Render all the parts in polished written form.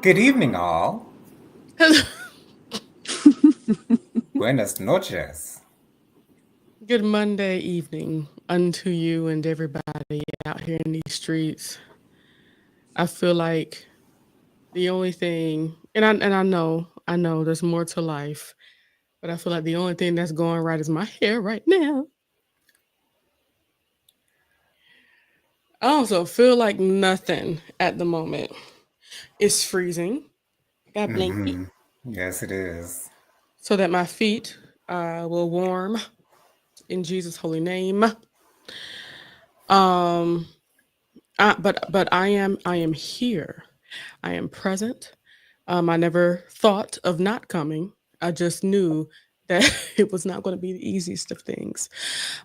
Good evening, all. Buenas noches. Good Monday evening unto you and everybody out here in these streets. I feel like the only thing, and I know there's more to life, but I feel like the only thing that's going right is my hair right now. I also feel like nothing at the moment. It's freezing. Got blankie Hmm. Yes, it is. so that my feet will warm in Jesus' holy name. Um, but I am here. I am present. I never thought of not coming. I just knew that it was not going to be the easiest of things.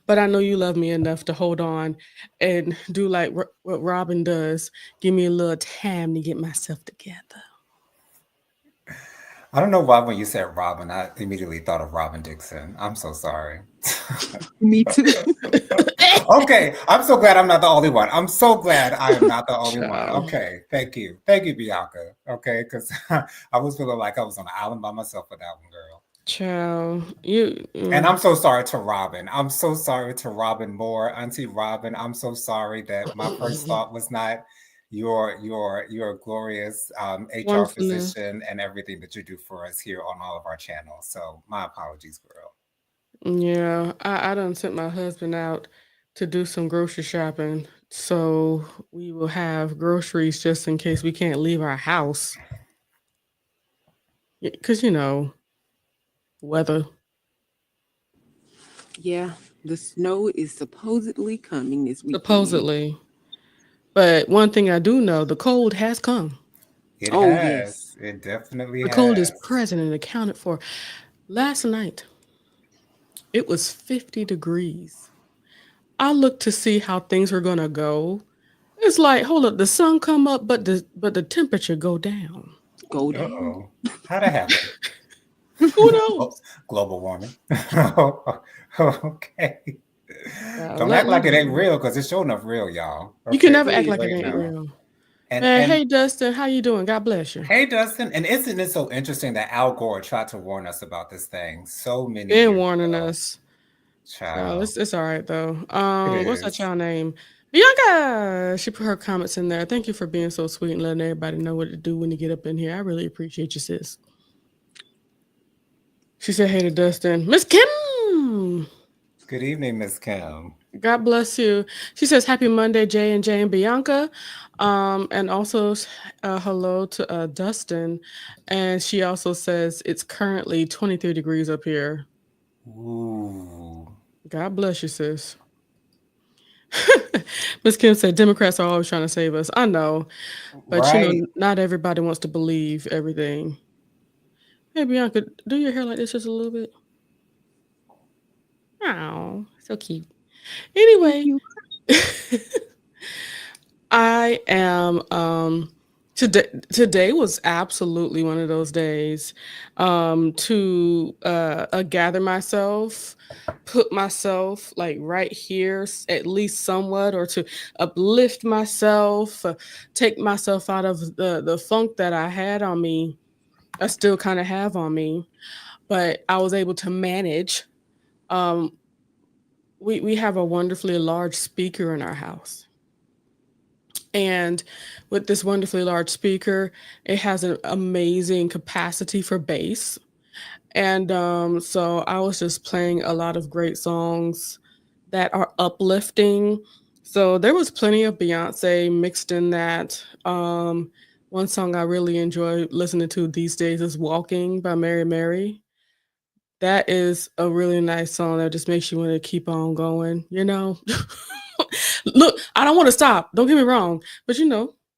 But I know you love me enough to hold on and do like what Robin does. Give me a little time to get myself together. I don't know why when you said Robin, I immediately thought of Robin Dixon. I'm so sorry. Me too. Okay, I'm so glad I'm not the only one. I'm so glad I am not the only one. Child. Okay, thank you. Thank you, Bianca. Okay, because I was feeling like I was on an island by myself with that one, girl. Child. You. And I'm so sorry to Robin. I'm so sorry to Robin Moore, Auntie Robin. I'm so sorry that my first thought was not your glorious HR Wonderfulness. physician and everything that you do for us here on all of our channels. So my apologies, girl. Yeah, I done sent my husband out to do some grocery shopping. So we will have groceries just in case we can't leave our house. Because, weather. Yeah, the snow is supposedly coming this weekend. Supposedly. But one thing I do know, the cold has come. It Oh, has. yes. It definitely The cold is has. present and accounted for. Last night, it was 50 degrees. I looked to see how things were going to go. It's like, hold up, the sun come up, but the temperature go down. Go down. Uh-oh. How'd that happen? Who knows? Global warming. Okay. Yeah, Don't act like it ain't real because it's sure enough real, y'all. you can Okay, never act please like it wait ain't now. real. Man, And hey Dustin, how you doing? God bless you. hey, Dustin, and isn't it so interesting that Al Gore tried to warn us about this thing so many Been years warning ago? us. Child, Child, it's all right though. it What's that is. child name? Bianca. She put her comments in there. Thank you for being so sweet and letting everybody know what to do when you get up in here. I really appreciate you, sis. She said, "Hey to Dustin, Miss Kim. Good evening, Miss Kim. God bless you." She says, "Happy Monday, Jay and Bianca." And also hello to Dustin. And she also says it's currently 23 degrees up here. Ooh, God bless you, sis. Miss Kim said Democrats are always trying to save us. I know, but right. not everybody wants to believe everything. Hey, Bianca, do your hair like this just a little bit. Oh, so cute. Thank Anyway, you. I am today was absolutely one of those days to gather myself, put myself like right here at least somewhat, or to uplift myself, take myself out of the funk that I had on me. I still kind of have on me, but I was able to manage. um we have a wonderfully large speaker in our house. And with this wonderfully large speaker, it has an amazing capacity for bass. And so I was just playing a lot of great songs that are uplifting. So there was plenty of Beyonce mixed in that. One song I really enjoy listening to these days is Walking by Mary Mary. That is a really nice song that just makes you want to keep on going. Look, I don't want to stop. Don't get me wrong, but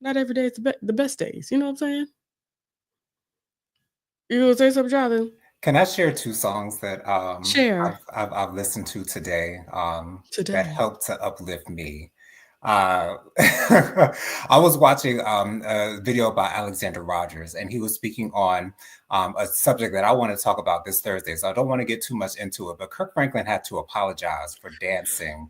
not every day is the best days. You know what I'm saying? You gonna say something, Jonathan? Can I share two songs that Share I've listened to today that today. helped to uplift me? Uh, I was watching a video by Alexander Rogers, and he was speaking on a subject that I want to talk about this Thursday. So I don't want to get too much into it, but Kirk Franklin had to apologize for dancing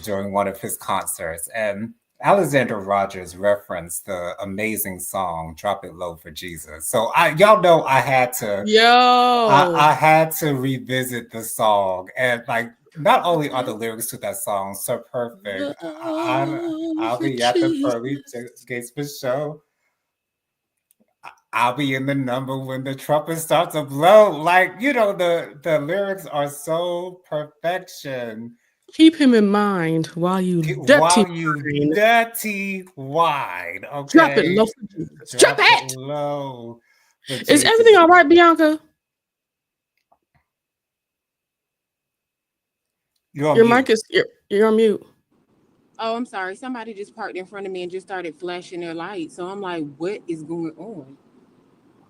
during one of his concerts. And Alexander Rogers referenced the amazing song "Drop It Low for Jesus." So y'all know I had to Yo. I had to revisit the song, and like not only are the lyrics to that song so perfect, I'll For be at the pearly Jesus. gates for show. I'll be in the number when the trumpet starts to blow. Like, you know, the lyrics are so perfection. Keep him in mind while you dirty While you wine. dirty wine, Drop it okay? low for Jesus. Drop Drop it it. low for Is Jesus. everything all right, Bianca? You're on Your mute. mic is you're on mute. Oh, I'm sorry. Somebody just parked in front of me and just started flashing their lights. So I'm like, what is going on?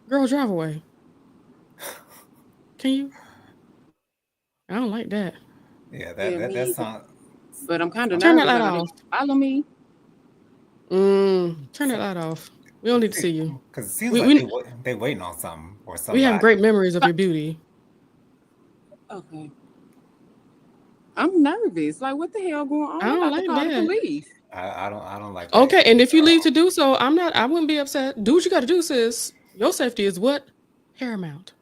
Girl, drive away. Can you? I don't like that. Yeah, Yeah, me that either. sounds. But I'm kind of Turn that nervous. light Like, are they off. follow me? Turn that light off. We don't need to see you. Because it seems We like we they waiting on something or we have somebody. great memories of your beauty. Okay. I'm nervous. Like, what the hell going on? I I'm don't about to like call the that. police. I don't like that. Okay, and if you at leave all. to do so, I wouldn't be upset. Do what you gotta do, sis. Your safety is what? Paramount.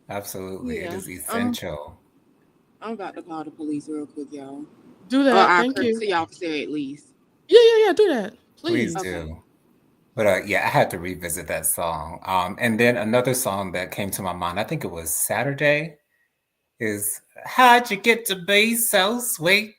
Absolutely, it Yeah. is essential. I'm about to call the police real quick, y'all. Do Or that. our Thank you. courtesy officer at least. Yeah, do that. Please Please. Okay. do. But yeah, I had to revisit that song. And then another song that came to my mind, I think it was Saturday, is "How'd You Get to Be So Sweet?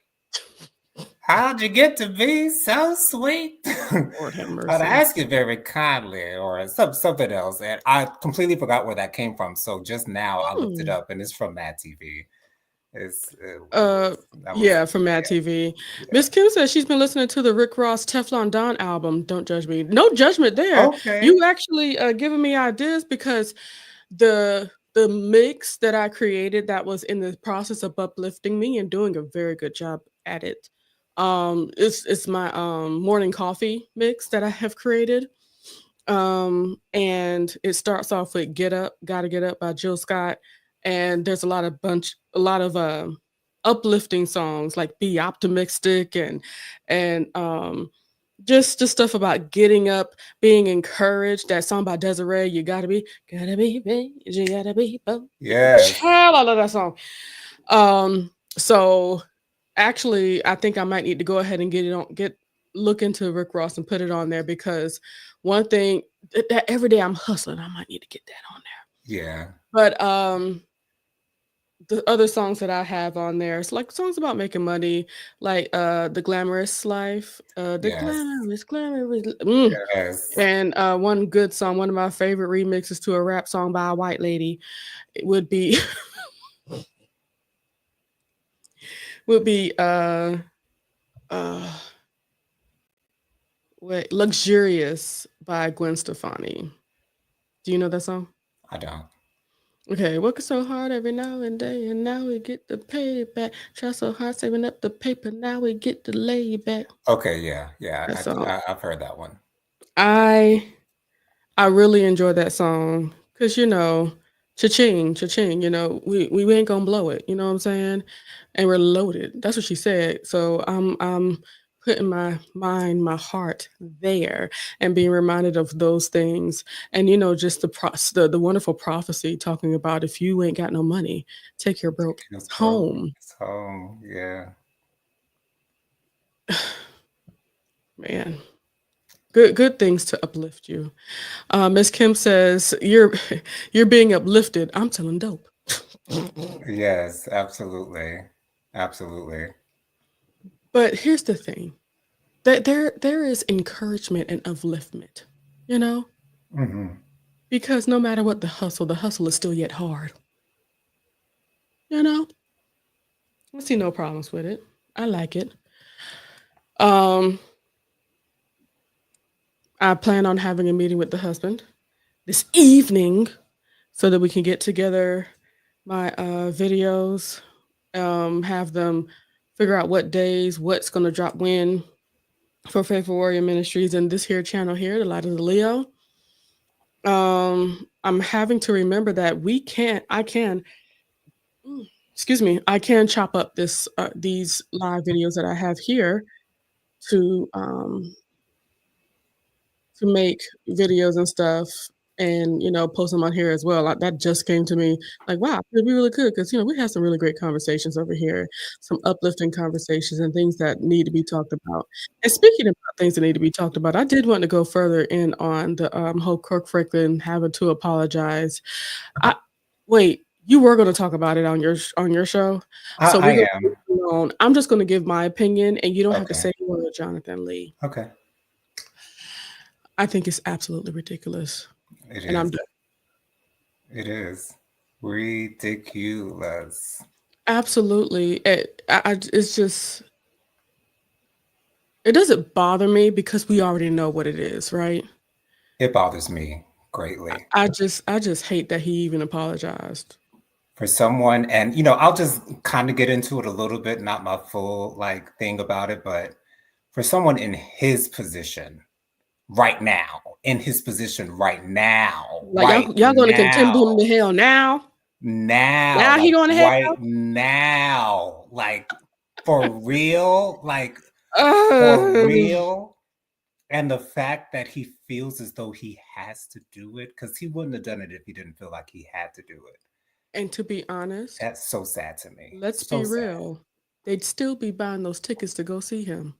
How'd you get to be so sweet?" Lord have I'd mercy. ask you very kindly, or something else, and I completely forgot where that came from. So just now I looked it Hmm. up, and it's from Mad TV. It's Yeah, from Mad TV. yeah. Miss Kim says she's been listening to the Rick Ross Teflon Don album. Don't judge me. No judgment there. Okay. You actually giving me ideas because the mix that I created that was in the process of uplifting me and doing a very good job at it. It's my morning coffee mix that I have created. And it starts off with "Get Up, Gotta Get Up" by Jill Scott, and there's a lot of uplifting songs like "Be Optimistic" and just stuff about getting up, being encouraged. That song by Desiree, you gotta be big, you gotta be bold. Yes. Child, I love that song. So actually, I think I might need to go ahead and look into Rick Ross and put it on there because one thing that every day I'm hustling, I might need to get that on there. Yeah. But the other songs that I have on there, it's like songs about making money, like The Glamorous Life, the Yes. glamorous. Yes. And one good song, one of my favorite remixes to a rap song by a white lady, it would be wait, Luxurious by Gwen Stefani. Do you know that song? I don't. Okay, working so hard every now and day, and now we get the payback. Try so hard saving up the paper, now we get the layback. Okay. Yeah. That song. I've heard that one. I really enjoy that song because cha-ching, cha-ching. We ain't gonna blow it. You know what I'm saying? And we're loaded. That's what she said. So I'm putting my mind, my heart there, and being reminded of those things. And just the wonderful prophecy talking about if you ain't got no money, take your broke home. It's home. Yeah. Man. Good things to uplift you. Miss Kim says you're being uplifted. I'm telling dope. Yes, absolutely. Absolutely. But here's the thing. That there is encouragement and upliftment, Hmm. because no matter what the hustle is still yet hard. I see no problems with it. I like it. I plan on having a meeting with the husband this evening so that we can get together my videos, have them figure out what days, what's going to drop when for Faithful Warrior Ministries and this here channel here, The Light of the Leo. I'm having to remember that I can chop up these live videos that I have here to make videos and stuff and, post them on here as well. That just came to me like, wow, we really could because, we had some really great conversations over here, some uplifting conversations and things that need to be talked about. And speaking about things that need to be talked about, I did want to go further in on the whole Kirk Franklin having to apologize. I wait, you were going to talk about it on your show, so I we're going to am. leave it alone. I'm just going to give my opinion, and you don't have to Okay. say a word, Jonathan Lee. Okay. I think it's absolutely ridiculous. It And I'm is. done. It is ridiculous. Absolutely. It's just it doesn't bother me because we already know what it is, right? It bothers me greatly. I just hate that he even apologized. For someone, and I'll just kind of get into it a little bit, not my full thing about it, but for someone in his position right now, Like y'all going to condemn him to hell now? Now he going to hell? right now, for real, Uh, and the fact that he feels as though he has to do it, because he wouldn't have done it if he didn't feel like he had to do it. and to be honest, That's so sad to me. let's So be sad. real. They'd still be buying those tickets to go see him.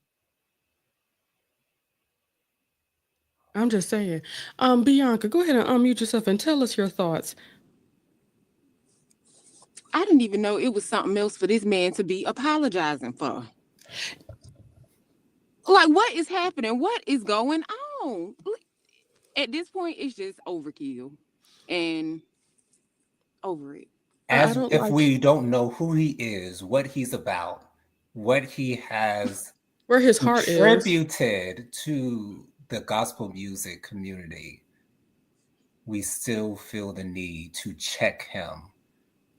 I'm just saying. Bianca, go ahead and unmute yourself and tell us your thoughts. I didn't even know it was something else for this man to be apologizing for. Like, what is happening? What is going on? At this point, it's just overkill and over it. As if we don't know who he is, what he's about, what he has where his heart is. contributed to the gospel music community, we still feel the need to check him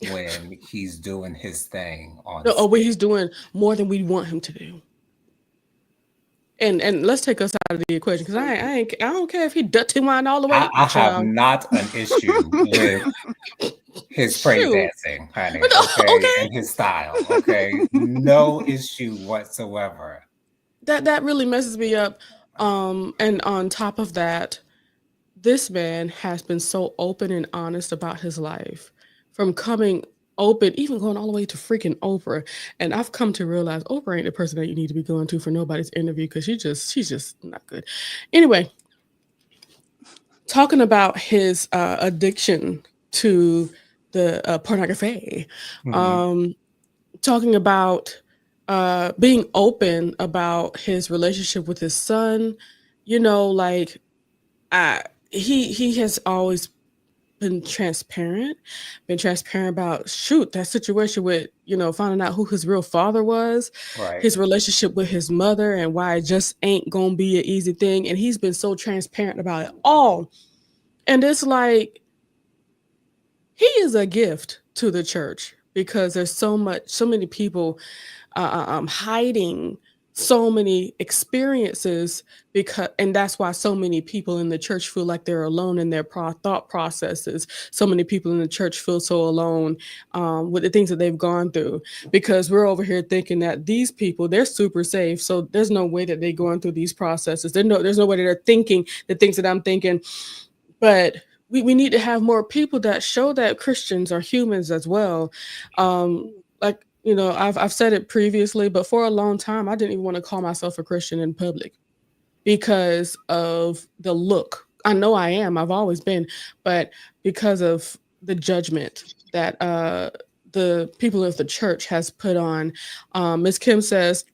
when he's doing his thing on No, when he's doing more than we want him to do. And let's take us out of the equation because I don't care if he dirty wine all the way. I have not an issue with his praise dancing, honey. Okay, and his style. Okay, no issue whatsoever. That really messes me up. And on top of that, this man has been so open and honest about his life, from coming open, even going all the way to freaking Oprah. And I've come to realize Oprah ain't the person that you need to be going to for nobody's interview because she's just not good. Anyway, talking about his addiction to the pornography, talking about being open about his relationship with his son, he has always been transparent about that situation with, finding out who his real father was, right. His relationship with his mother and why it just ain't gonna be an easy thing. And he's been so transparent about it all. And it's like, he is a gift to the church because there's so many people hiding so many experiences and that's why so many people in the church feel like they're alone in their thought processes. So many people in the church feel so alone with the things that they've gone through because we're over here thinking that these people, they're super safe. So there's no way that they're going through these processes. There's no way that they're thinking the things that I'm thinking. But we need to have more people that show that Christians are humans as well. I've said it previously, but for a long time, I didn't even want to call myself a Christian in public because of the look. I know I am. I've always been, but because of the judgment that the people of the church has put on. Ms. Kim says,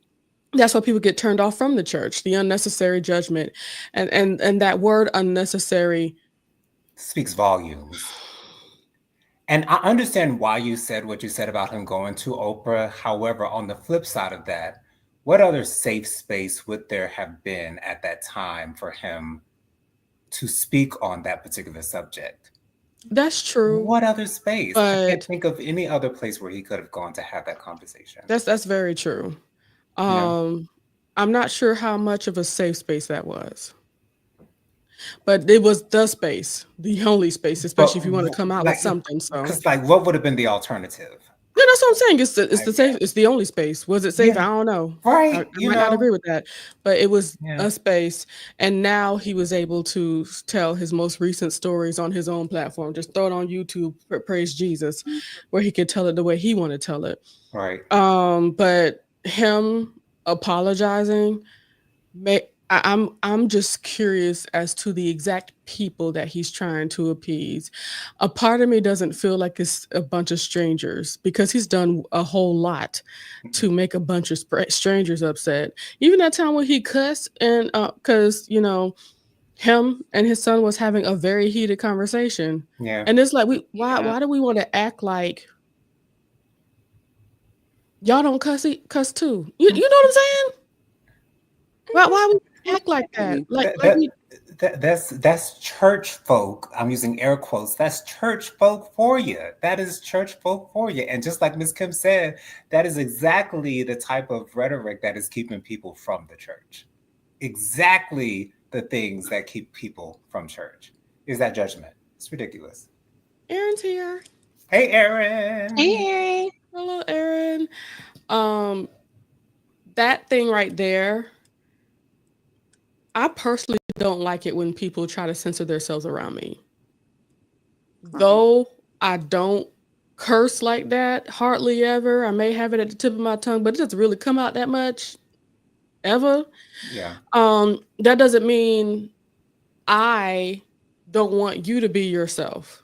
that's why people get turned off from the church, the unnecessary judgment. And that word unnecessary speaks volumes. And I understand why you said what you said about him going to Oprah. However, on the flip side of that, what other safe space would there have been at that time for him to speak on that particular subject? That's true. What other space? I can't think of any other place where he could have gone to have that conversation. That's very true. I'm not sure how much of a safe space that was. But it was the space, the only space, especially if you want to come out with something. So, because what would have been the alternative? Yeah, that's what I'm saying. It's I the guess. safe. It's the only space. Was it safe? I Yeah, don't know. I right. might not agree with that, but it was Yeah, a space. And now he was able to tell his most recent stories on his own platform. Just throw it on YouTube. Praise Jesus, where he could tell it the way he want to tell it. right. But him apologizing, I'm just curious as to the exact people that he's trying to appease. A part of me doesn't feel like it's a bunch of strangers because he's done a whole lot to make a bunch of strangers upset. Even that time when he cussed and because him and his son was having a very heated conversation, Yeah. and it's like we Yeah. why do we want to act like y'all don't cuss too? You know what I'm saying? Why we act like that? Exactly. Like That, like that, we that's church folk. I'm using air quotes. That's church folk for you. That is church folk for you. And just like Ms. Kim said, that is exactly the type of rhetoric that is keeping people from the church. Exactly the things that keep people from church is that judgment. It's ridiculous. Aaron's here. Hey, Aaron. Hey. Hello, Aaron. Um, that thing right there, I personally don't like it when people try to censor themselves around me. Right. Though I don't curse like that hardly ever. I may have it at the tip of my tongue, but it doesn't really come out that much ever. Yeah. That doesn't mean I don't want you to be yourself.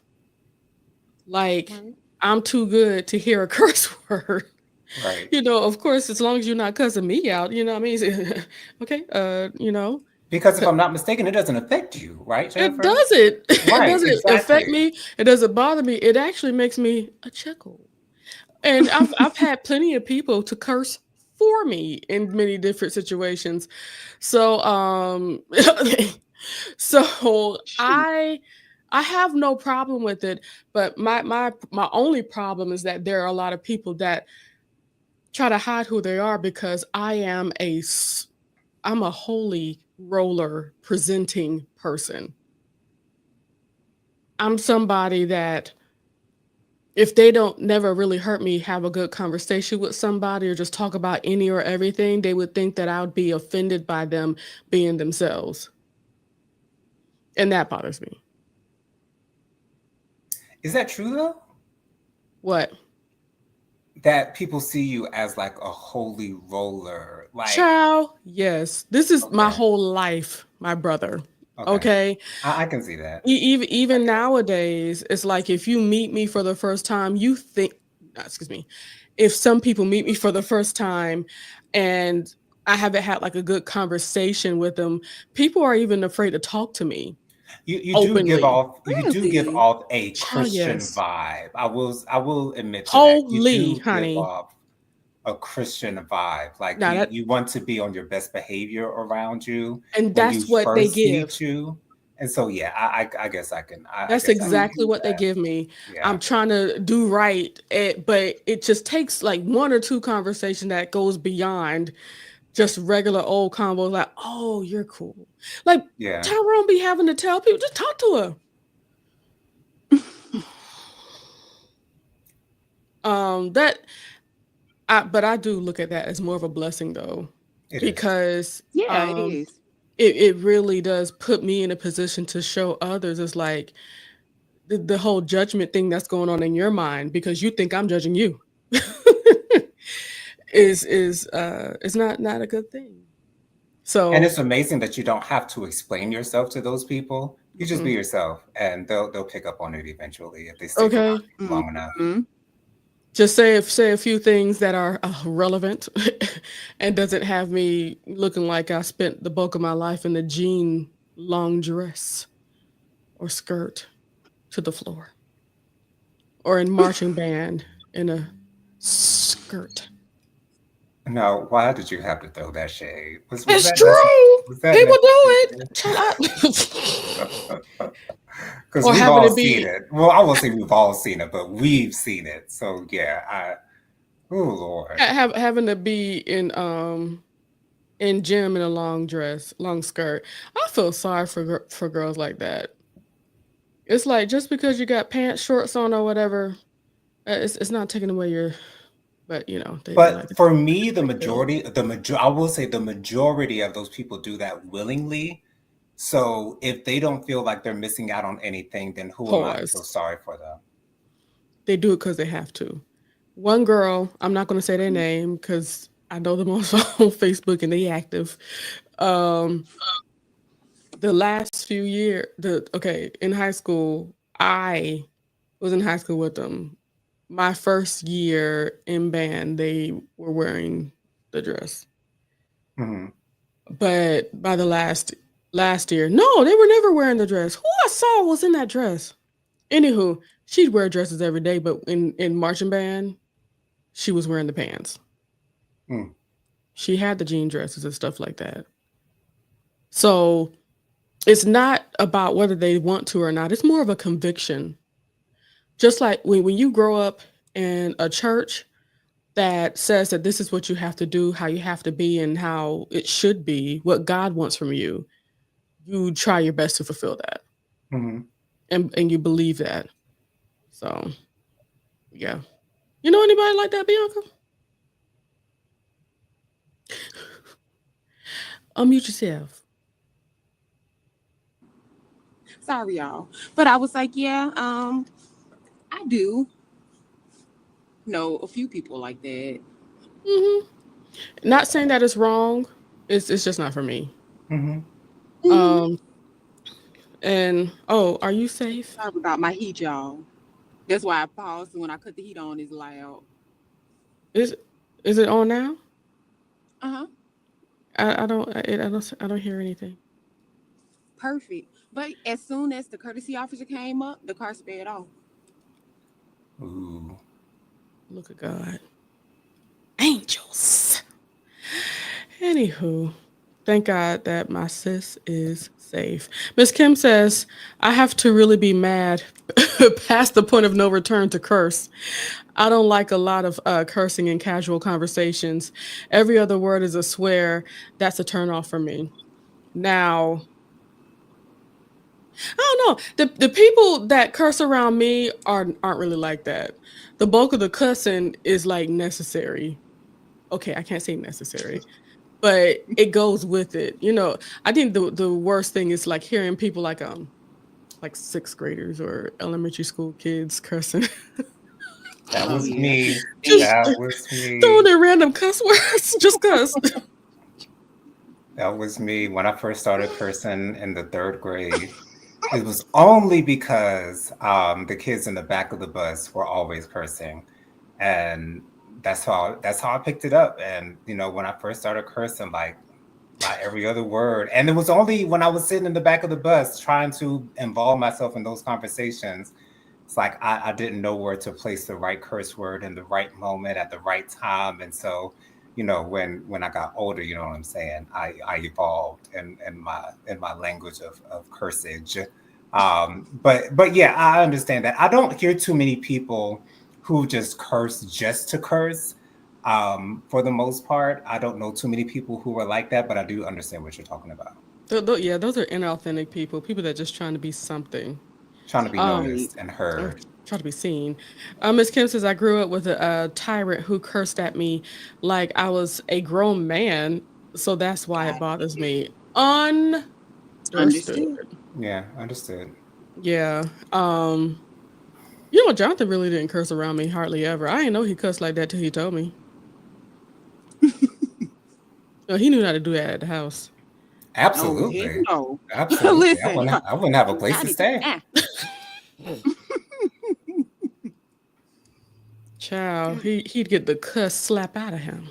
Like Right. I'm too good to hear a curse word. Right. Of course, as long as you're not cussing me out, you know what I mean? Okay, Because if c- I'm not mistaken, it doesn't affect you, right, it Jennifer? doesn't. It Right, doesn't affect exactly. me. It doesn't bother me. It actually makes me a chuckle. And I've had plenty of people to curse for me in many different situations. So so Shoot. I have no problem with it, but my only problem is that there are a lot of people that try to hide who they are because I'm a holy roller presenting person. I'm somebody that if they don't never really hurt me, have a good conversation with somebody or just talk about any or everything, they would think that I would be offended by them being themselves. And that bothers me. Is that true though? What? That people see you as like a holy roller, like Child, yes. This is my okay, whole life, my brother. okay, Okay. I can see that. I Even guess. nowadays, it's like if you meet me for the first time, you think, excuse me, if some people meet me for the first time and I haven't had like a good conversation with them, people are even afraid to talk to me openly. You do give Really? off a Child, Christian yes. vibe. I will admit to that. You Holy, do give honey. off a Christian vibe. Like Now that, you want to be on your best behavior around you and when you that's what they first give. meet you. And so yeah, I guess I That's guess I can exactly see Mhm. what they that. give me. Yeah. I'm trying to do right, but it just takes like one or two conversation that goes beyond just regular old combos. Like, oh, you're cool. Like Yeah. Tyrone be having to tell people, just talk to her. That but I do look at that as more of a blessing though, It is. because Yeah, it is. it really does put me in a position to show others. It's like the whole judgment thing that's going on in your mind because you think I'm judging you is not a good thing. And So it's amazing that you don't have to explain yourself to those people. You just be mm-mm. yourself and they'll pick up on it eventually if they stick around Okay, you long enough. Mhm. just say a few things that are relevant and doesn't have me looking like I spent the bulk of my life in a jean long dress or skirt to the floor or in marching band in a skirt. No, why did you have to throw that shade? Was It's that necessary? true. Was that People do it. necessary? Shut up. Because Or we've having all to seen be it. Well, I won't say we've all seen it, but we've seen it. So yeah, oh Lord. having to be in gym in a long dress, long skirt. I feel sorry for girls like that. It's like just because you got pants, shorts on or whatever, It's not taking away your, but they like But to for me, feel. I will say the majority of those people do that willingly. So if they don't feel like they're missing out on anything, then who am I to feel Pause. sorry for them? They do it because they have to. One girl, I'm not going to say their name because I know them also on Facebook and they active. Um, the last few years, in high school, I was in high school with them. My first year in band, they were wearing the dress. Hmm. But by the last year, no, they were never wearing the dress. Who I saw was in that dress. Anywho, she'd wear dresses every day, but in marching band, she was wearing the pants. Mm. She had the jean dresses and stuff like that. So it's not about whether they want to or not. It's more of a conviction. Just like when you grow up in a church that says that this is what you have to do, how you have to be, and how it should be, what God wants from you, you try your best to fulfill that. Hmm. And you believe that. So yeah. You know anybody like that, Bianca? Unmute yourself. Sorry, y'all. But I was like, yeah, I do know a few people like that. Hmm. Not saying that it's wrong. It's just not for me. Hmm. Mhm. Um are you safe? Sorry about my heat, y'all. That's why I paused when I cut the heat on. Is loud. Is is it on now? Uh huh. I don't hear anything. Perfect. But as soon as the courtesy officer came up, the car sped off. Ooh. Look at God. Angels. Anywho, thank God that my sis is safe. Miss Kim says, I have to really be mad past the point of no return to curse. I don't like a lot of cursing in casual conversations. Every other word is a swear. That's a turn off for me. Now, I don't know. The people that curse around me aren't really like that. The bulk of the cussing is like necessary. Okay, I can't say necessary, but it goes with it. I think the worst thing is like hearing people like sixth graders or elementary school kids cussing. That Oh was yeah, I can't me. stand Just That it. was throwing me. in random cuss words, just cuss. That was me when I first started cursing in the third grade. It was only because the kids in the back of the bus were always cursing, and that's how I picked it up. And when I first started cursing, like every other word, and it was only when I was sitting in the back of the bus trying to involve myself in those conversations. It's like I didn't know where to place the right curse word in the right moment at the right time, and so when I got older, you know what I'm saying, I evolved in my language of cursage. But yeah, I understand that. I don't hear too many people who just curse just to curse. For the most part, I don't know too many people who are like that, but I do understand what you're talking about. Yeah, those are inauthentic people that just trying to be something. Trying to be Um, Right. noticed and or heard. try to be seen. Miss Kim says I grew up with a tyrant who cursed at me like I was a grown man, so that's why it Got bothers it. me. Understood. Understood. Yeah, understood. Yeah. Jonathan really didn't curse around me hardly ever. I didn't know he cussed like that till he told me. No, he knew how to do that at the house. Oh hell Absolutely. no. Absolutely. I Listen, wouldn't I wouldn't have a place got to it. stay. Child, he'd get the cuss slap out of him.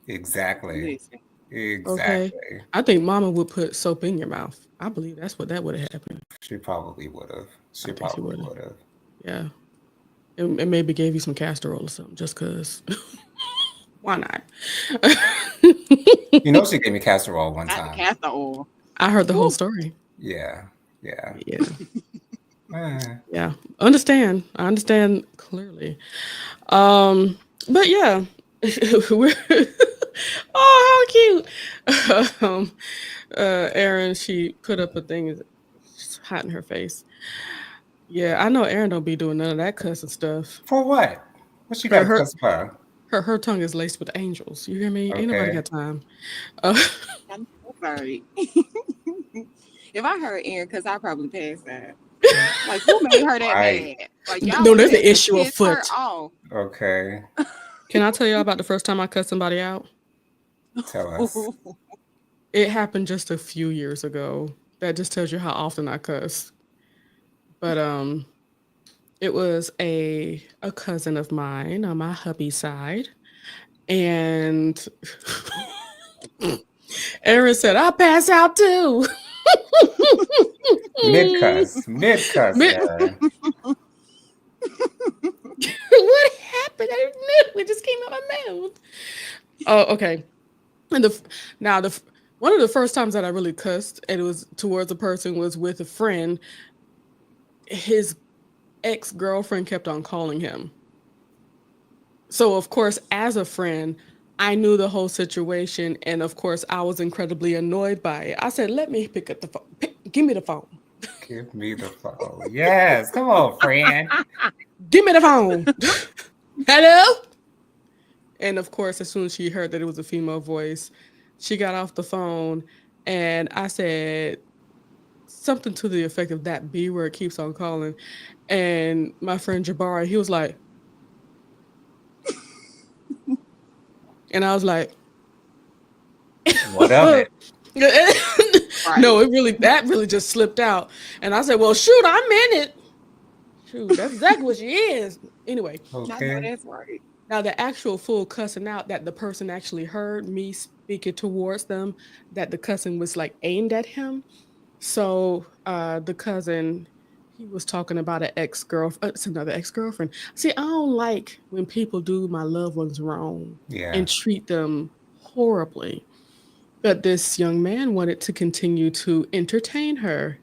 Exactly. Listen. Okay. Exactly. I think mama would put soap in your mouth. I believe that's what that would have happened. She probably would have. I She think she probably would have. would have. Yeah. And maybe gave you some castor oil or something just because. Why not? She gave me casserole one Not the time. castor oil. I heard the whole Whew. story. Yeah. Yeah. Yeah. Eh. Yeah. Understand. I understand clearly. Um, but yeah. We're oh, how cute. Erin, she put up a thing, it's hot in her face. Yeah, I know Erin don't be doing none of that cussing stuff. For what? What you Her got to her cuss for? her tongue is laced with angels. You hear me? Ain't nobody Okay. got time. Uh, I'm so sorry. If I heard Aaron, because I probably passed out. Like, who made her that Right. mad? Like, y'all no, would there's have an had to issue piss her afoot. off. Okay. Can I tell y'all about the first time I cussed somebody out? Tell us. It happened just a few years ago. That just tells you how often I cuss. But it was a cousin of mine on my hubby side, and Erin said, "I'll pass out too." Mid cuss. Mid cuss, Mid- Aaron. what happened? I didn't know. It just came out my mouth. Oh, okay. And now one of the first times that I really cussed, and it was towards a person, was with a friend. His ex-girlfriend kept on calling him. So of course, as a friend, I knew the whole situation, and of course, I was incredibly annoyed by it. I said, "Let me pick up the phone. Give me the phone. Give me the phone. Yes. Come on, friend. Give me the phone." Hello. And of course, as soon as she heard that it was a female voice, she got off the phone, and I said something to the effect of "that B word keeps on calling," and my friend Jabari, he was like, and I was like, What of it? no, that really just slipped out. And I said, "Well, shoot, I'm in it. Shoot, that's exactly what she is." Anyway, I know Okay. that's right. now the actual full cussing out that the person actually heard me speaking towards them, that the cussing was like aimed at him. So the cousin, he was talking about an ex-girlfriend. It's another ex-girlfriend. See, I don't like when people do my loved ones wrong Yeah. and treat them horribly. But this young man wanted to continue to entertain her.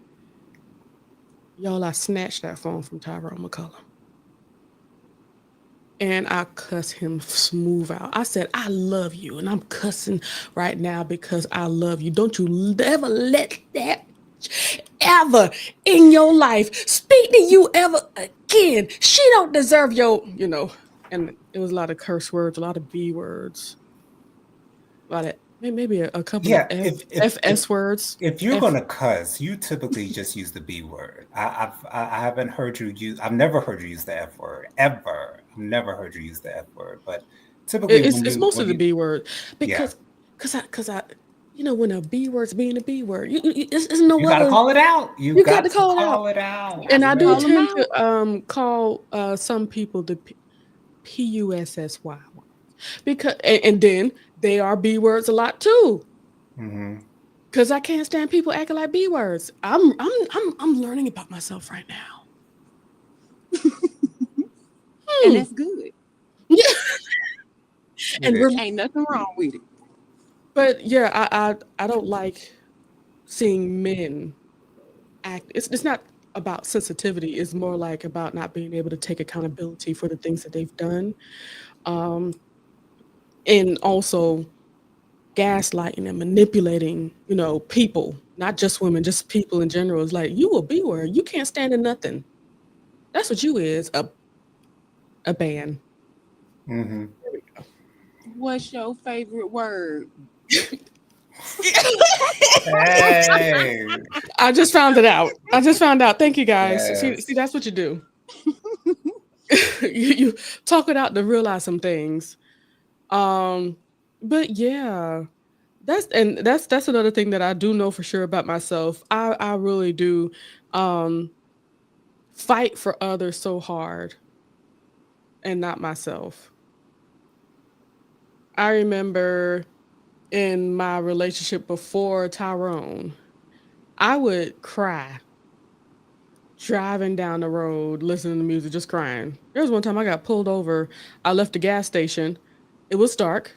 Y'all, I snatched that phone from Tyrone McCullum. And I cuss him smooth out. I said, "I love you. And I'm cussing right now because I love you. Don't you ever let that ever in your life speak to you ever again. She don't deserve and it was a lot of curse words, a lot of B words, a lot of maybe a couple of Yeah. If FS words. if you're F gonna cuss, you typically just use the B word. I haven't heard you use. I've never heard you use the F word ever. I've never heard you use the F word. But typically, it's mostly the B word yeah, because I when a B word's being a B word, it's no you got to other. call it out. You You got to got to call it out. call it out. And I do Call 'em tend out. to call some people the PUSSY words because and then they are B words a lot too. Hmm. Because I can't stand people acting like B words. I'm learning about myself right now. And that's good. Yeah. And It is. Ain't nothing wrong with it. but yeah, I don't like seeing men act. It's not about sensitivity. It's more like about not being able to take accountability for the things that they've done. Um, and also gaslighting and manipulating, people, not just women, just people in general. It's like, you a B word. You can't stand in nothing. That's what you is, a ban. Hmm. There we go. What's your favorite word? Hey. I just found it out. Thank you guys. Yes. See, that's what you do. you talk it out to realize some things. Um, but yeah, that's another thing that I do know for sure about myself. I really do um fight for others so hard and not myself. I remember in my relationship before Tyrone, I would cry driving down the road, listening to music, just crying. There was one time I got pulled over. I left the gas station. It was dark.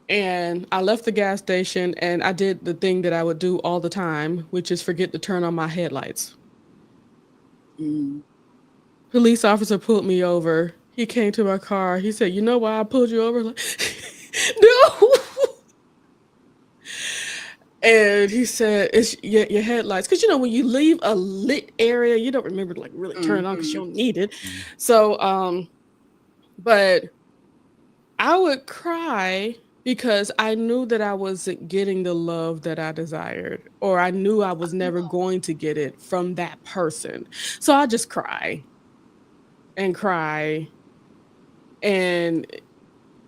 And I left the gas station and I did the thing that I would do all the time, which is forget to turn on my headlights. Mm. Police officer pulled me over. He came to my car. He said, "You know why I pulled you over?" Like, no. And he said, "It's your headlights." Because, when you leave a lit area, you don't remember to, like, really turn it on because you don't need it. Mm. So, but I would cry because I knew that I wasn't getting the love that I desired, or I knew I was never going to get it from that person. So I just cry and cry, and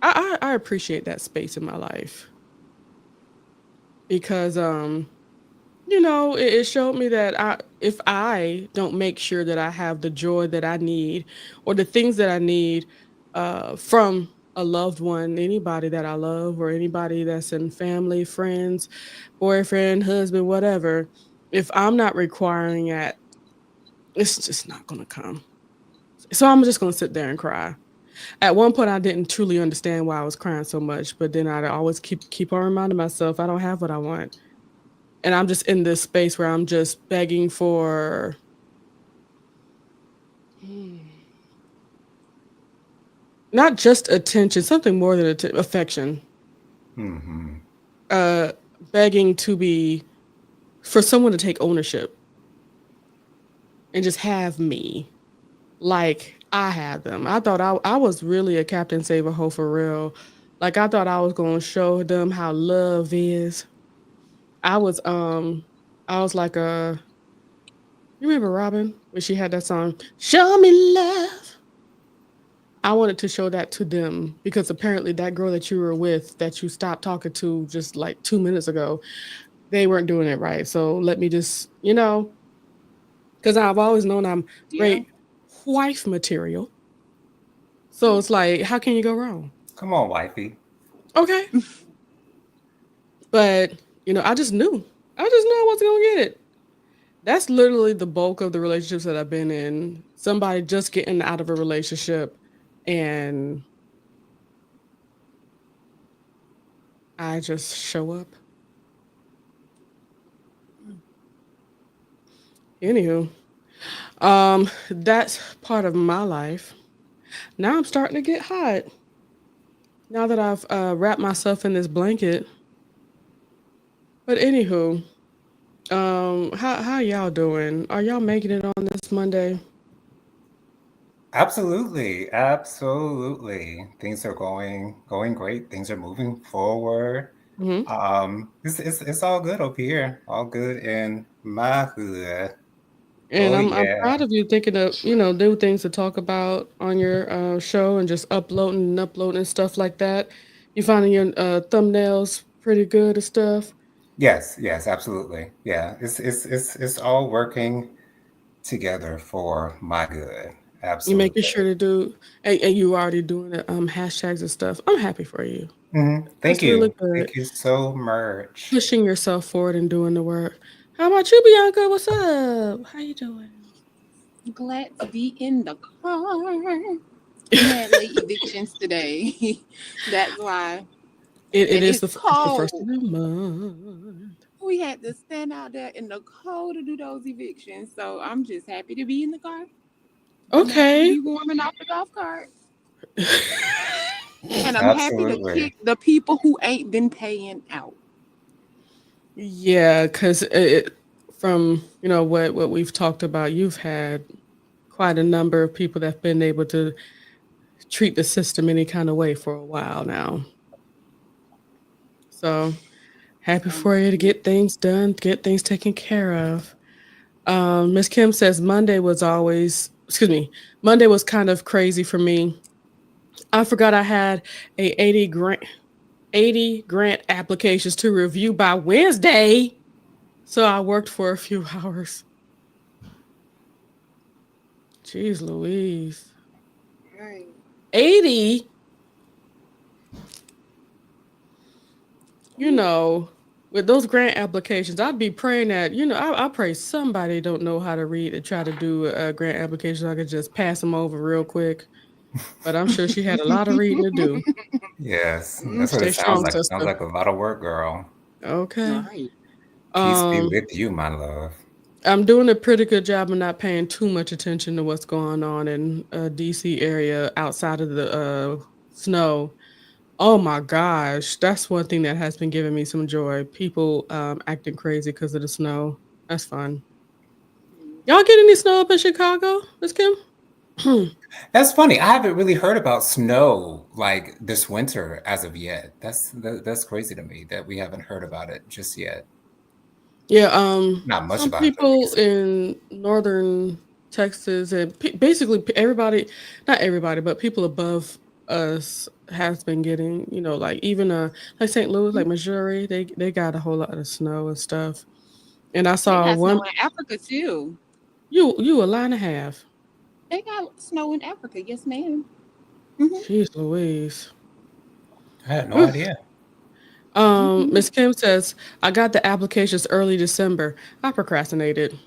I appreciate that space in my life because it showed me that if I don't make sure that I have the joy that I need or the things that I need from a loved one, anybody that I love or anybody that's in family, friends, boyfriend, husband, whatever, if I'm not requiring that, it's just not going to come. So I'm just going to sit there and cry. At one point, I didn't truly understand why I was crying so much, but then I'd always keep on reminding myself I don't have what I want, and I'm just in this space where I'm just begging for hmm, not just attention, something more than affection. Hmm. Uh, begging to be for someone to take ownership and just have me like I had them. I thought I was really a Captain Save a Hoe for real. Like I thought I was gonna show them how love is. I was um I was like you remember Robin when she had that song, Show Me Love? I wanted to show that to them because apparently that girl that you were with that you stopped talking to just like 2 minutes ago, they weren't doing it right. So let me just, because I've always known I'm Yeah. great wife material. So it's like, how can you go wrong? Come on, wifey. Okay. But, I just knew. I just knew I wasn't going to get it. That's literally the bulk of the relationships that I've been in. Somebody just getting out of a relationship and I just show up. Anywho, that's part of my life. Now I'm starting to get hot. Now that I've wrapped myself in this blanket. But anywho, how y'all doing? Are y'all making it on this Monday? Absolutely, absolutely. Things are going great. Things are moving forward. Hmm. It's all good up here. All good in my hood. And Oh I'm yeah. proud of you thinking of new things to talk about on your show and just uploading stuff like that. You finding your thumbnails pretty good and stuff. Yes, yes, absolutely. Yeah. It's all working together for my good. You making Absolutely. sure to do, and you already doing the hashtags and stuff. I'm happy for you. Thank That's really you. good. Thank you so much. Pushing yourself forward and doing the work. How about you, Bianca? What's up? How you doing? Glad to be in the car. We had late evictions today. That's why. It And is it's it's the first cold. of the month. We had to stand out there in the cold to do those evictions. So I'm just happy to be in the car. I'm happy to Okay. be warming off the golf cart. And I'm happy to Absolutely. kick the people who ain't been paying out. Yeah, because from what we've talked about, you've had quite a number of people that've been able to treat the system any kind of way for a while now. So happy for you to Um, get things done, get things taken care of. Miss Kim says Monday was kind of crazy for me. I forgot I had a 80 grant applications to review by Wednesday. So I worked for a few hours. Jeez Louise. right. 80, you Ooh, know, with those grant applications, I'd be praying that, I pray somebody don't know how to read and try to do a grant application so I could just pass them over real quick. But I'm sure she had a lot of reading to do. Yes, that's what it Stay sounds strong, like. It sounds sister. like a lot of work, girl. Okay. right. Peace be Um, with you, my love. I'm doing a pretty good job of not paying too much attention to what's going on in DC area outside of the snow. Oh my gosh, that's one thing that has been giving me some joy. People acting crazy because of the snow. That's fun. Y'all get any snow up in Chicago, Miss Kim? That's funny. I haven't really heard about snow like this winter as of yet. That's crazy to me that we haven't heard about it just yet. Yeah, Not much some about it, at people least. in northern Texas and basically everybody, not everybody, but people above us has been getting, like even like St. Louis, like Missouri, they got a whole lot of snow and stuff. And I They saw got snow one. in Africa too. You a line and a half. They got snow in Africa. Yes, ma'am. Hmm. Jeez Louise. I had no Whew. idea. Hmm. Miss Kim says, I got the applications early December. I procrastinated.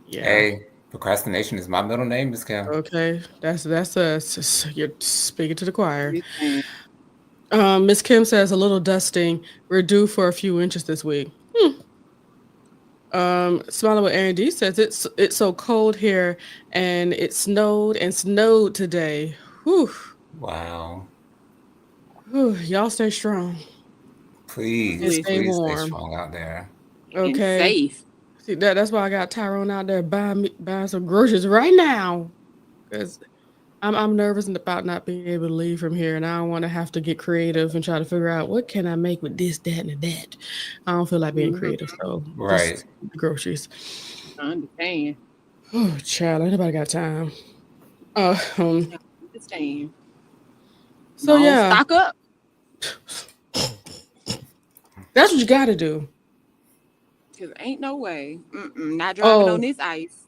Yeah. Hey, procrastination is my middle name, Miss Kim. Okay. That's us. You're speaking to the choir. Listen, Miss Kim says a little dusting. We're due for a few inches this week. Smiling with Aaron D says it's so cold here and it snowed and snowed today. Whew. Wow. Whew. Y'all stay strong and Please, listen, stay please stay warm. strong out there. and Okay. safe. See that's why I got Tyrone out there buying some groceries right now. Because I'm nervous about not being able to leave from here, and I don't want to have to get creative and try to figure out what can I make with this, that, and that. I don't feel like being Hmm. creative, so Right. just groceries. I understand. Oh, child, ain't nobody got time. Um, I understand. so Don't yeah, stock up. that's what you got to do. Cause ain't no way. Not driving on Oh, this ice.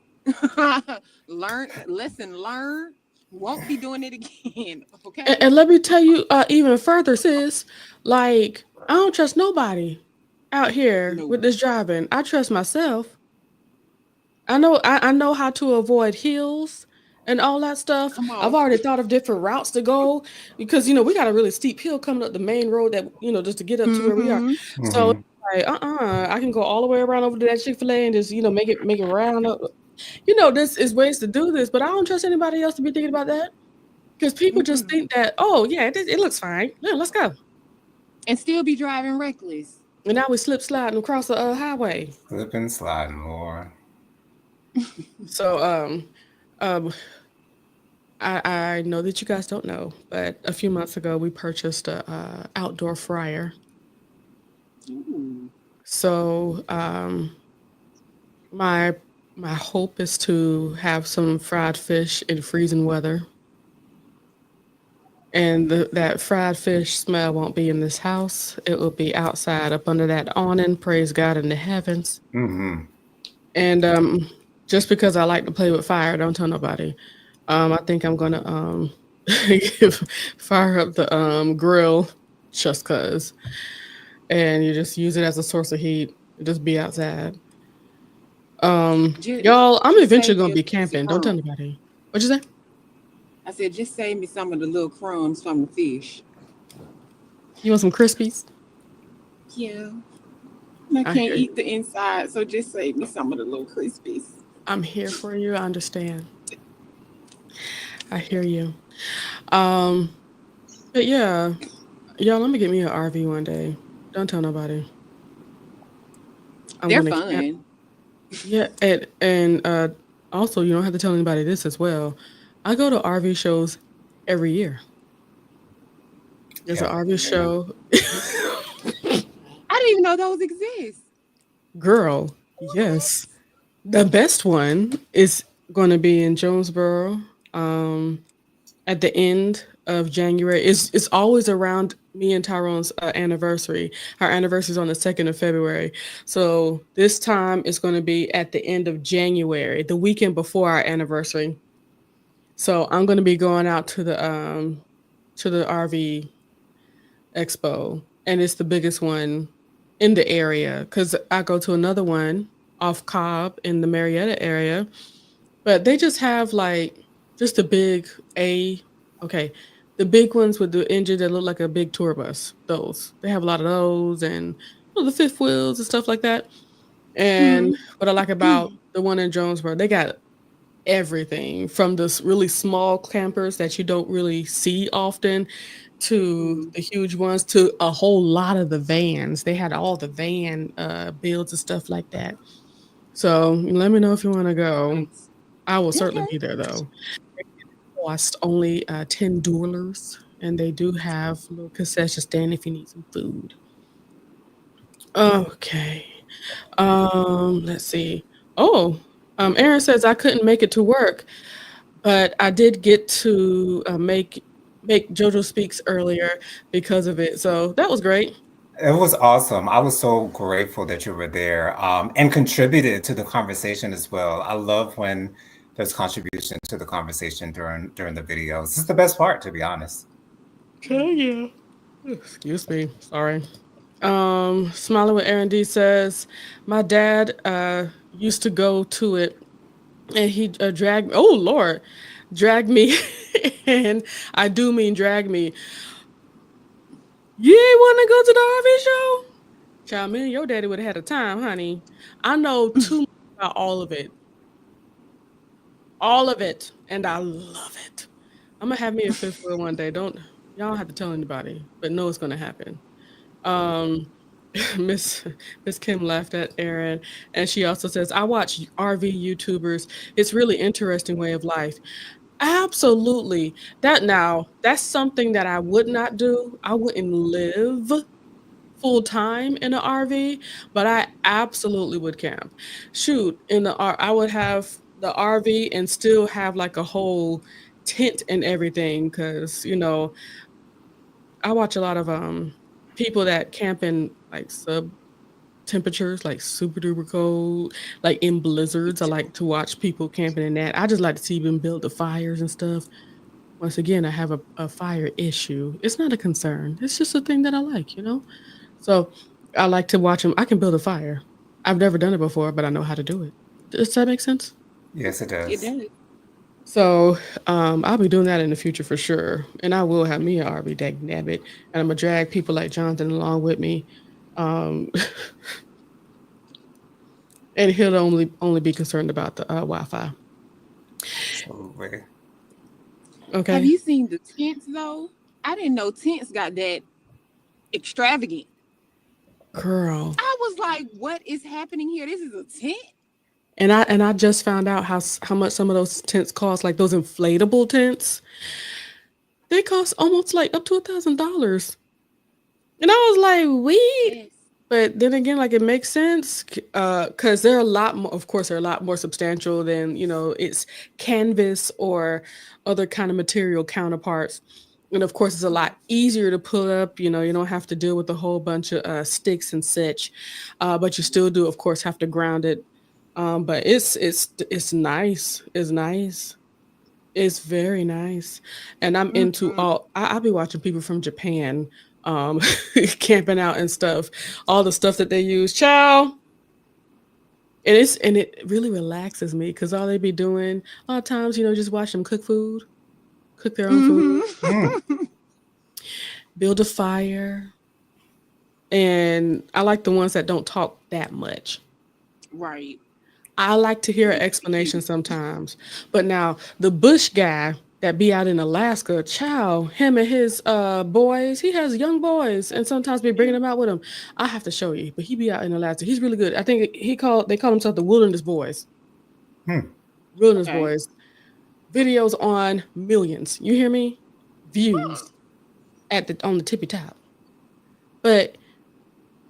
Lesson learned. Won't be doing it again. Okay. and let me tell you even further, sis. Like I don't trust nobody out here No. with this driving. I trust myself. I know how to avoid hills and all that stuff. Come I've on. already thought of different routes to go because we got a really steep hill coming up the main road that just to get up to where we are. Mm-hmm. So Hmm. like I can go all the way around over to that Chick-fil-A and just make it round up. This is ways to do this, but I don't trust anybody else to be thinking about that because people just Mm-mm. think that oh yeah it looks fine, yeah, let's go, And still be driving reckless. and now we slip sliding across the highway. Slip and slide more. So um I know that you guys don't know, but a few months ago we purchased a outdoor fryer. Ooh. So my my hope is to have some fried fish in freezing weather, and that fried fish smell won't be in this house. It will be outside up under that awning. Praise God in the heavens. Hmm. And just because I like to play with fire, don't tell nobody. I think I'm gonna fire up the grill just cause, and you just use it as a source of heat. Just be outside. Just, Y'all, I'm just eventually save gonna me a be piece of camping. Don't tell crumb. nobody. What'd you say? I said, just save me some of the little crumbs from the fish. You want some Krispies? Yeah. I I can't hear you. eat the inside, so just save me some of the little crispies. I'm here for you. I understand. I hear you. Um, but yeah, y'all, let me get me an RV one day. Don't tell nobody. I'm They're gonna camp. fun. Yeah, and also you don't have to tell anybody this as well. I go to RV shows every year. There's an Hell RV yeah. show. I didn't even know those exist. Girl, yes. The best one is going to be in Jonesboro um, at the end of January. It's always around me and Tyrone's anniversary. Our anniversary is on the 2nd of February. So this time it's going to be at the end of January, the weekend before our anniversary. So I'm going to be going out to the RV expo, and it's the biggest one in the area because I go to another one off Cobb in the Marietta area, but they just have like just a big A. Okay, the big ones with the engine that look like a big tour bus. Those they have a lot of those, and the fifth wheels and stuff like that. And Hmm. what I like about the one in Jonesboro, they got everything from this really small campers that you don't really see often to the huge ones to a whole lot of the vans. They had all the van builds and stuff like that. So let me know if you want to go. Nice. I will certainly Okay. be there though. It cost only $10, and they do have a little concession stand if you need some food. Okay. Let's see. Oh, Aaron says I couldn't make it to work, but I did get to make JoJo Speaks earlier because of it. So that was great. It was awesome. I was so grateful that you were there, and contributed to the conversation as well. I love when there's contribution to the conversation during the videos. This is the best part, to be honest. Okay, yeah. Excuse me. Sorry. Smiling with Aaron D says, my dad used to go to it, and he dragged. Oh Lord, drag me, and I do mean drag me. You ain't want to go to the RV show? Child, me and your daddy would have had a time, honey. I know too much about all of it. All of it. And I love it. I'm gonna have me a fifth wheel one day. Y'all don't have to tell anybody, but know it's gonna happen. Um Miss Kim laughed at Aaron, and she also says, I watch RV YouTubers. It's really interesting way of life. Absolutely. That's something that I would not do. I wouldn't live full time in an RV, but I absolutely would camp. Shoot, I would have the RV and still have like a whole tent and everything, because I watch a lot of people that camp in like sub temperatures, like super duper cold, like in blizzards. I like to watch people camping in that. I just like to see them build the fires and stuff. Once again, I have a fire issue. It's not a concern. It's just a thing that I like. So I like to watch them. I can build a fire. I've never done it before, but I know how to do it. Does that make sense? Yes, it It does. does. So I'll be doing that in the future for sure. And I will have me an RV, dag nabbit. And I'm going to drag people like Jonathan along with me. Um, and he'll only be concerned about the Wi-Fi. Absolutely. Okay. Have you seen the tents though? I didn't know tents got that extravagant. Girl. I was like, what is happening here? This is a tent? And I just found out how much some of those tents cost, like those inflatable tents. They cost almost like up to $1,000. And I was like, we. Yes. But then again, like it makes sense because they're a lot more. Of course, they're a lot more substantial than it's canvas or other kind of material counterparts. And of course, it's a lot easier to put up. You don't have to deal with a whole bunch of sticks and such. But you still do, of course, have to ground it. But it's nice. It's nice. It's very nice. And I'm into I'll be watching people from Japan camping out and stuff. All the stuff that they use. Ciao. And it really relaxes me because all they be doing a lot of times, just watch them cook their own food, Mm. build a fire. And I like the ones that don't talk that much. Right. I like to hear an explanation sometimes. But now the bush guy that be out in Alaska, him and his boys, he has young boys, and sometimes be bringing them out with him. I have to show you, but he be out in Alaska. He's really good. I think they call himself the Wilderness Boys. Wilderness Okay. Boys. Videos on millions. You hear me? Views on the tippy top. But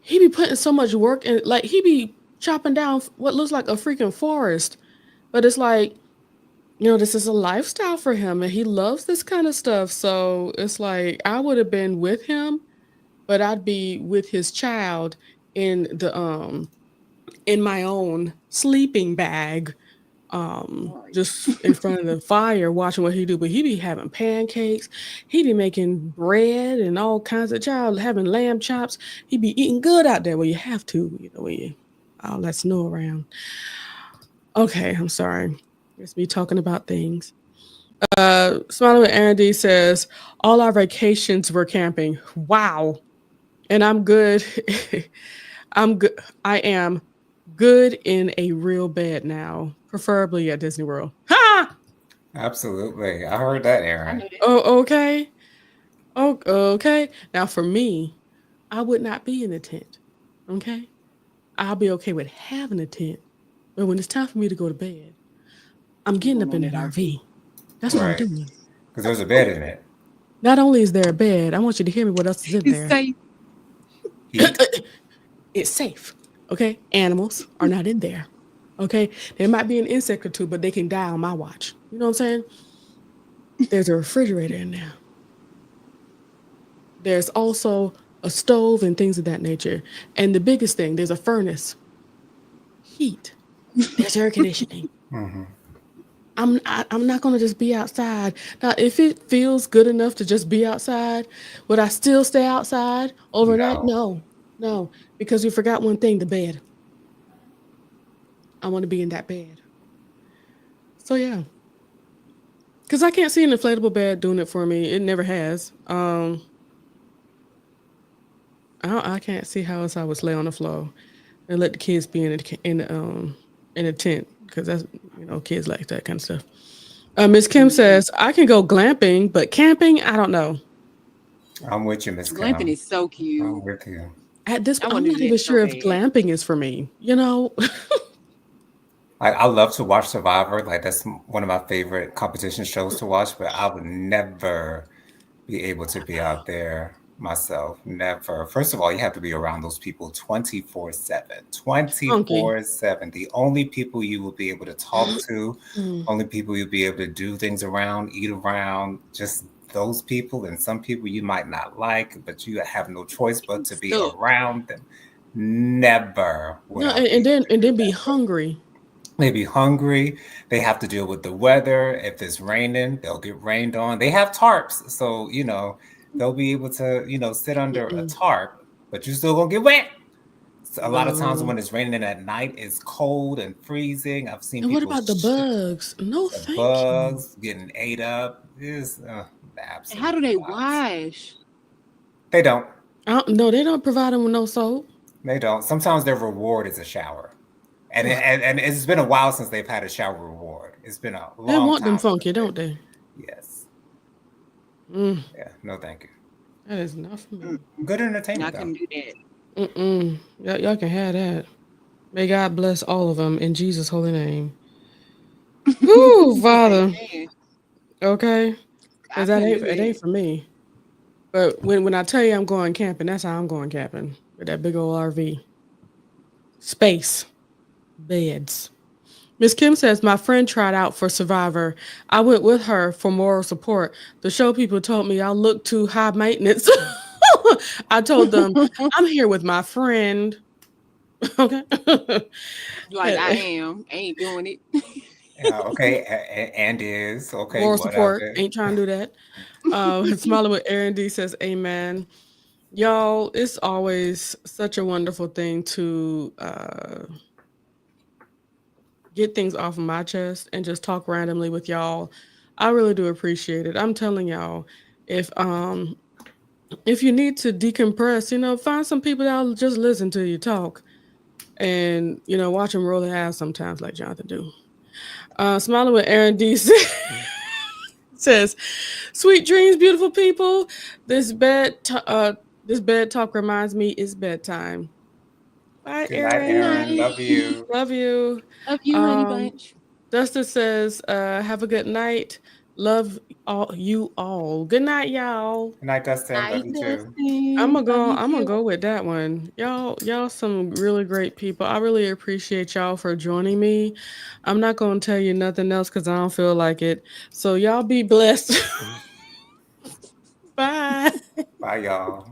he be putting so much work in, like he be chopping down what looks like a freaking forest. But it's like, this is a lifestyle for him and he loves this kind of stuff. So it's like I would have been with him, but I'd be with his child in the in my own sleeping bag, Right. just in front of the fire watching what he do. But he be having pancakes, he be making bread and all kinds of having lamb chops. He be eating good out there. Well, you have to, when you all that snow around. Okay, I'm sorry. It's me talking about things. Smiling with Aaron D says, all our vacations were camping. Wow. And I'm good. I'm good. I am good in a real bed now, preferably at Disney World. Ha! Absolutely. I heard that, I Aaron. know that. Oh, okay. Oh, okay. Now for me, I would not be in a tent. Okay. I'll be okay with having a tent. But when it's time for me to go to bed, I'm getting up in that RV. That's what I'm Right. doing. Because there's a bed in it. Not only is there a bed, I want you to hear me what else is in It's there. safe. Heat. It's safe. Okay. Animals are not in there. Okay. There might be an insect or two, but they can die on my watch. You know what I'm saying? There's a refrigerator in there. There's also a stove and things of that nature. And the biggest thing, there's a furnace. Heat. There's air conditioning. Mhm. I'm not gonna just be outside. Now, if it feels good enough to just be outside, would I still stay outside overnight? No. No, because you forgot one thing: the bed. I want to be in that bed. So yeah, because I can't see an inflatable bed doing it for me. It never has. I can't see how else I would lay on the floor and let the kids be in a tent because that's kids like that kind of stuff. Miss Kim says I can go glamping, but camping, I don't know. I'm with you, Miss Glamping Kim. is so cute. I'm with you. At this, I I'm want to not do even that so sure if bad. glamping is for me. You know, I love to watch Survivor. Like that's one of my favorite competition shows to watch, but I would never be able to be out there myself. Never. First of all, you have to be around those people 24/7. funky. 24/7. The only people you will be able to talk to, Mm. only people you'll be able to do things around, eat around, just those people, and some people you might not like, but you have no choice but to be Stuck. around them. Never would No, I and, be and able then to and do then be that. hungry. They be hungry. They have to deal with the weather. If it's raining, they'll get rained on. They have tarps, so they'll be able to sit under a Mm-mm. tarp, but you're still gonna get wet. So a lot of times No. when it's raining at night, it's cold and freezing. I've seen And what people about the bugs? No, the thank you. bugs getting ate up. Is the And how absolute do they lots. wash? They don't. No, they don't provide them with no soap. They don't. Sometimes their reward is a shower. And, Ugh. and it's been a while since they've had a shower reward. It's been a They long want them time since funky, they. don't they? Yes. Mm, Yeah. No, thank you. that is not for me. Good I entertainment though. couldn't do that. Mm-mm. Y'all can have that. May God bless all of them in Jesus' holy name. Woo, Father. Amen. Okay, I because couldn't do it that. ain't for me. But when I tell you I'm going camping, that's how I'm going camping with that big old RV. Space, beds. Miss Kim says my friend tried out for Survivor. I went with her for moral support. The show people told me I looked too high maintenance. I told them I'm here with my friend. Okay. Like I am. I ain't doing it. Yeah, okay, and is okay, Moral support. whatever. Ain't trying to do that. Smiling with Aaron D says amen. Y'all, it's always such a wonderful thing to get things off of my chest and just talk randomly with y'all. I really do appreciate it. I'm telling y'all, if you need to decompress, find some people that'll just listen to you talk and watch them roll their ass sometimes like Jonathan do. Smiling with Aaron D says, "Sweet dreams, beautiful people. This bed talk reminds me it's bedtime." Bye, Good night, Good Aaron. Aaron. Love night. you. Love you. Love you, honey Um, bunch. Dustin says, "Have a good night. Love all you all. Good night, y'all." Good night, Dustin. Love Night, you too. Dustin. Love you I'm gonna too. go with that one. Y'all some really great people. I really appreciate y'all for joining me. I'm not gonna tell you nothing else because I don't feel like it. So y'all be blessed. Bye. Bye, y'all.